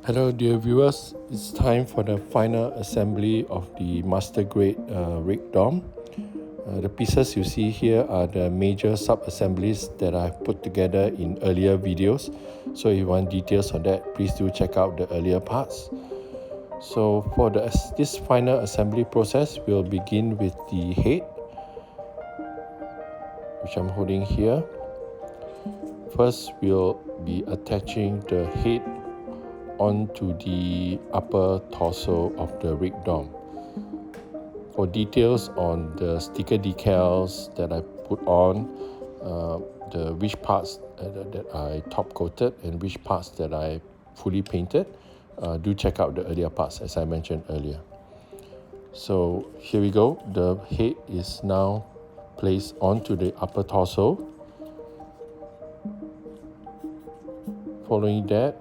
Hello dear viewers, it's time for the final assembly of the Master Grade Rick Dom. The pieces you see here are the major sub-assemblies that I've put together in earlier videos. So if you want details on that, please do check out the earlier parts. So for this final assembly process, we'll begin with the head, which I'm holding here. First, we'll be attaching the head onto the upper torso of the Rick Dom. For details on the sticker decals that I put on, which parts that I top coated and which parts that I fully painted, do check out the earlier parts as I mentioned earlier. So here we go, the head is now placed onto the upper torso. Following that,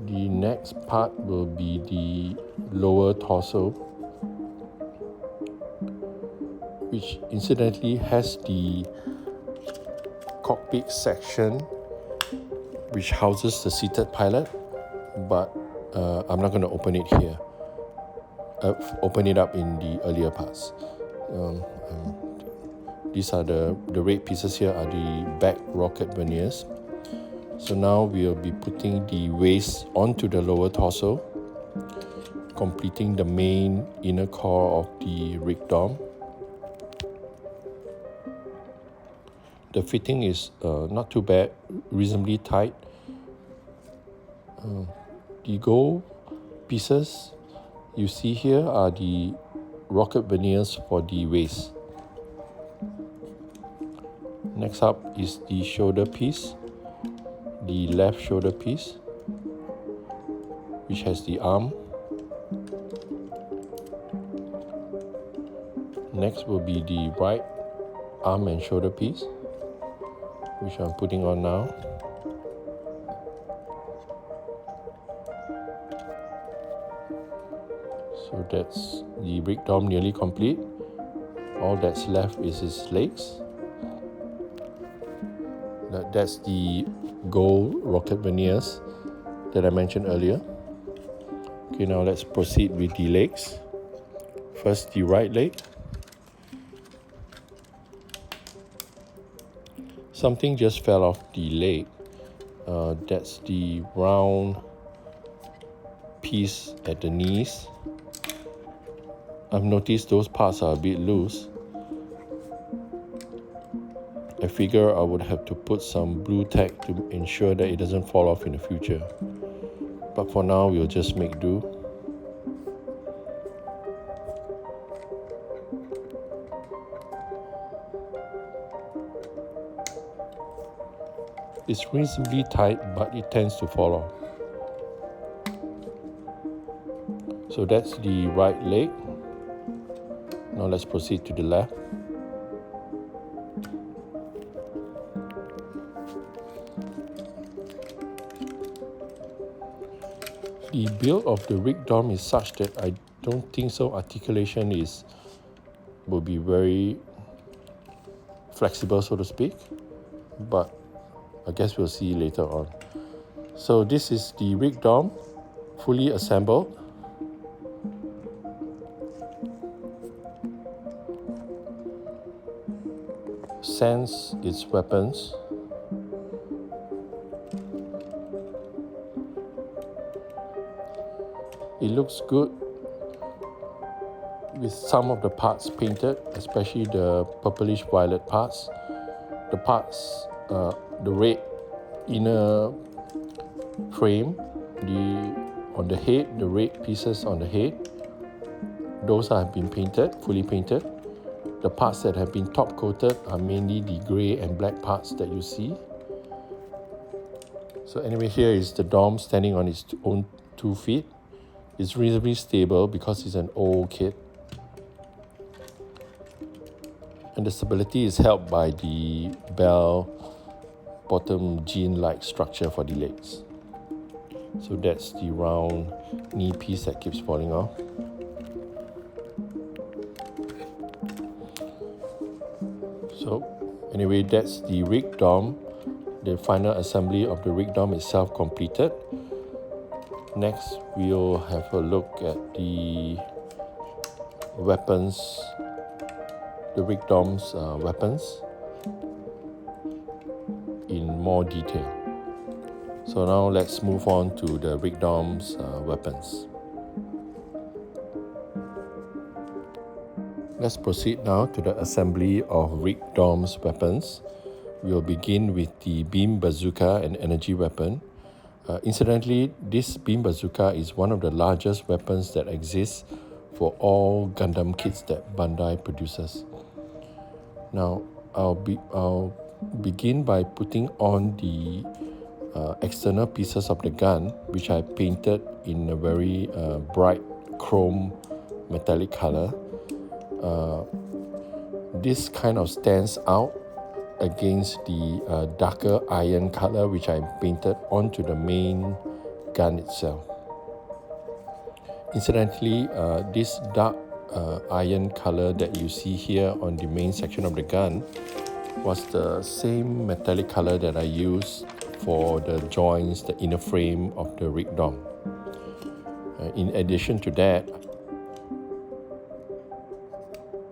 the next part will be the lower torso, which incidentally has the cockpit section which houses the seated pilot, but I'm not going to open it here. Open it up in the earlier parts. These are the red pieces here are the back rocket verniers. So now we'll be putting the waist onto the lower torso, completing the main inner core of the Rick Dom. The fitting is not too bad, reasonably tight. The gold pieces you see here are the rocket verniers for the waist. Next up is the shoulder piece, the left shoulder piece, which has the arm. Next will be the right arm and shoulder piece, which I'm putting on now. So that's the Rick Dom nearly complete. All that's left is his legs. That's the gold rocket verniers that I mentioned earlier. Okay, now let's proceed with the legs. First, the right leg. Something just fell off the leg. That's the round piece at the knees. I've noticed those parts are a bit loose. I figure I would have to put some blue tack to ensure that it doesn't fall off in the future. But for now, we'll just make do. It's reasonably tight, but it tends to fall off. So that's the right leg. Now let's proceed to the left. The build of the Rick Dom is such that I don't think so articulation will be very flexible, so to speak, but I guess we'll see later on. So this is the Rick Dom, fully assembled. Sends its weapons. It looks good with some of the parts painted, especially the purplish violet parts. The parts, the red inner frame, on the head, the red pieces on the head, those have been painted, fully painted. The parts that have been top coated are mainly the grey and black parts that you see. So anyway, here is the Dom standing on its own 2 feet. It's reasonably stable because it's an old kit. And the stability is helped by the bell bottom jean-like structure for the legs. So that's the round knee piece that keeps falling off. So anyway, that's the Rick Dom. The final assembly of the Rick Dom itself completed. Next, we'll have a look at the weapons, the Rick Dom's weapons in more detail. So now let's move on to the Rick Dom's weapons. Let's proceed now to the assembly of Rick Dom's weapons. We'll begin with the beam bazooka and energy weapon. Incidentally, this beam bazooka is one of the largest weapons that exists for all Gundam kits that Bandai produces. Now, I'll begin by putting on the external pieces of the gun, which I painted in a very bright chrome metallic color. This kind of stands out against the darker iron color which I painted onto the main gun itself. Incidentally, this dark iron color that you see here on the main section of the gun was the same metallic color that I used for the joints, the inner frame of the Rick Dom. In addition to that,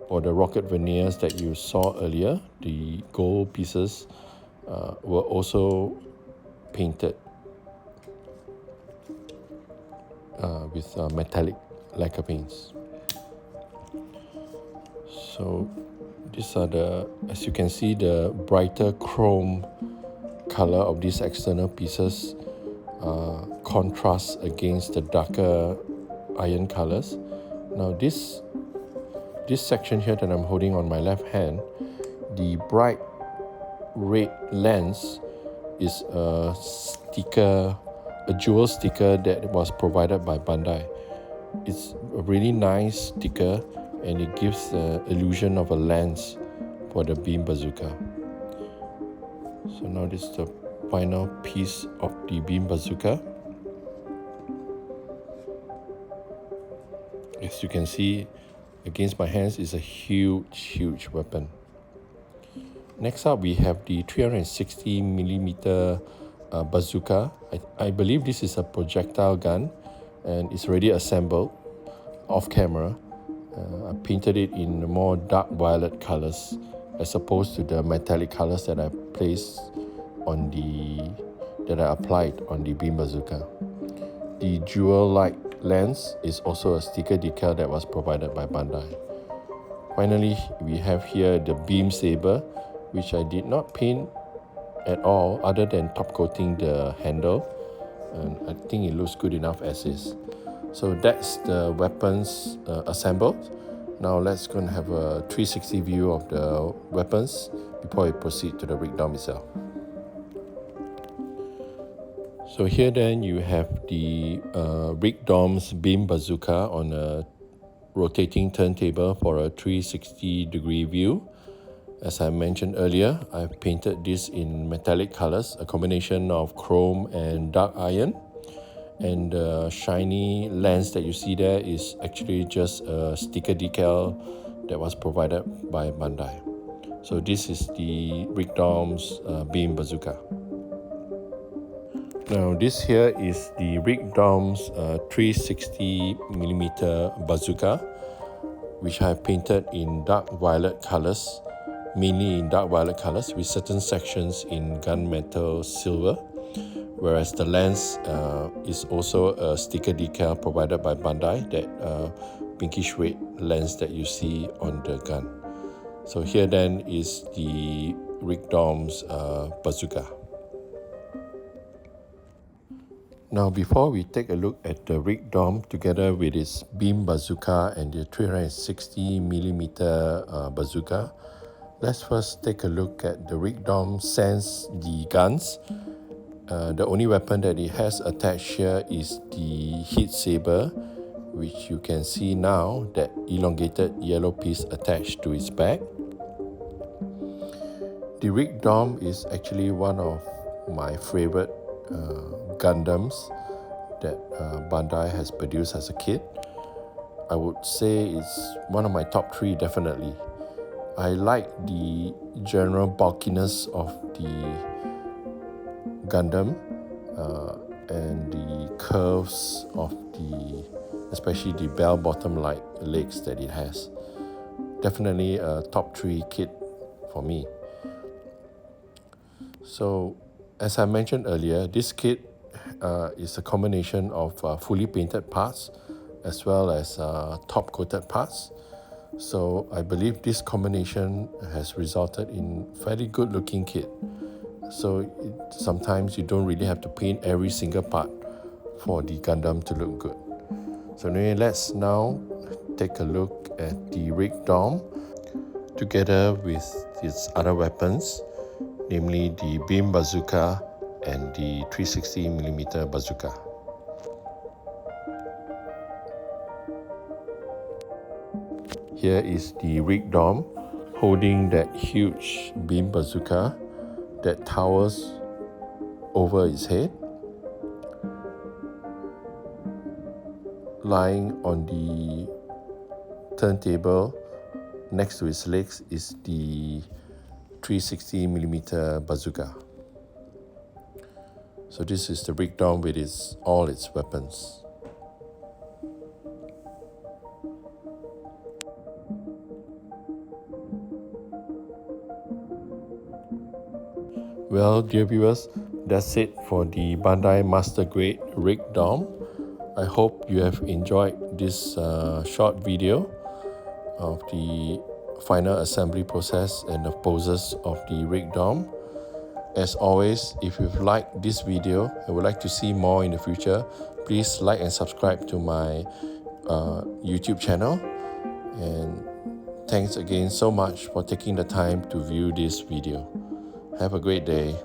for the rocket veneers that you saw earlier, the gold pieces were also painted with metallic lacquer paints. So these are as you can see, the brighter chrome color of these external pieces contrasts against the darker iron colors. Now this section here that I'm holding on my left hand, the bright red lens is a jewel sticker that was provided by Bandai. It's a really nice sticker and it gives the illusion of a lens for the beam bazooka. So now this is the final piece of the beam bazooka. As you can see, against my hands is a huge weapon. Next up, we have the 360mm bazooka. I believe this is a projectile gun and it's already assembled off camera. I painted it in more dark violet colors as opposed to the metallic colors that I applied on the beam bazooka. The jewel light lens is also a sticker decal that was provided by Bandai. Finally, we have here the beam saber, which I did not paint at all other than top coating the handle, and I think it looks good enough as is. So that's the weapons assembled. Now let's go and have a 360 view of the weapons before we proceed to the Rick Dom itself. So here then you have the Rick Dom's beam bazooka on a rotating turntable for a 360 degree view. As I mentioned earlier, I've painted this in metallic colors, a combination of chrome and dark iron. And the shiny lens that you see there is actually just a sticker decal that was provided by Bandai. So this is the Rick Dom's beam bazooka. Now this here is the Rick Dom's 360mm bazooka, which I have painted in dark violet colors, mainly in dark violet colors with certain sections in gunmetal silver, whereas the lens is also a sticker decal provided by Bandai, that pinkish red lens that you see on the gun. So here then is the Rick Dom's bazooka. Now before we take a look at the Rick Dom together with its beam bazooka and the 360mm bazooka, let's first take a look at the Rick Dom sans the guns. The only weapon that it has attached here is the heat saber, which you can see now, that elongated yellow piece attached to its back. The Rick Dom is actually one of my favorite Gundams that Bandai has produced as a kit. I would say it's one of my top 3 definitely. I like the general bulkiness of the Gundam. and the curves of especially the bell bottom like legs that it has. Definitely a top 3 kit for me. So as I mentioned earlier, this kit is a combination of fully painted parts as well as top coated parts. So I believe this combination has resulted in fairly good looking kit. So sometimes you don't really have to paint every single part for the Gundam to look good. So anyway, let's now take a look at the Rick Dom together with its other weapons, namely the beam bazooka and the 360mm bazooka. Here is the Rick Dom holding that huge beam bazooka that towers over its head. Lying on the turntable next to its legs is the 360mm bazooka. So this is the Rick Dom with all its weapons. Well, dear viewers, that's it for the Bandai Master Grade Rick Dom. I hope you have enjoyed this short video of the final assembly process and the poses of the Rick Dom. As always, if you've liked this video and would like to see more in the future, please like and subscribe to my YouTube channel. And thanks again so much for taking the time to view this video. Have a great day.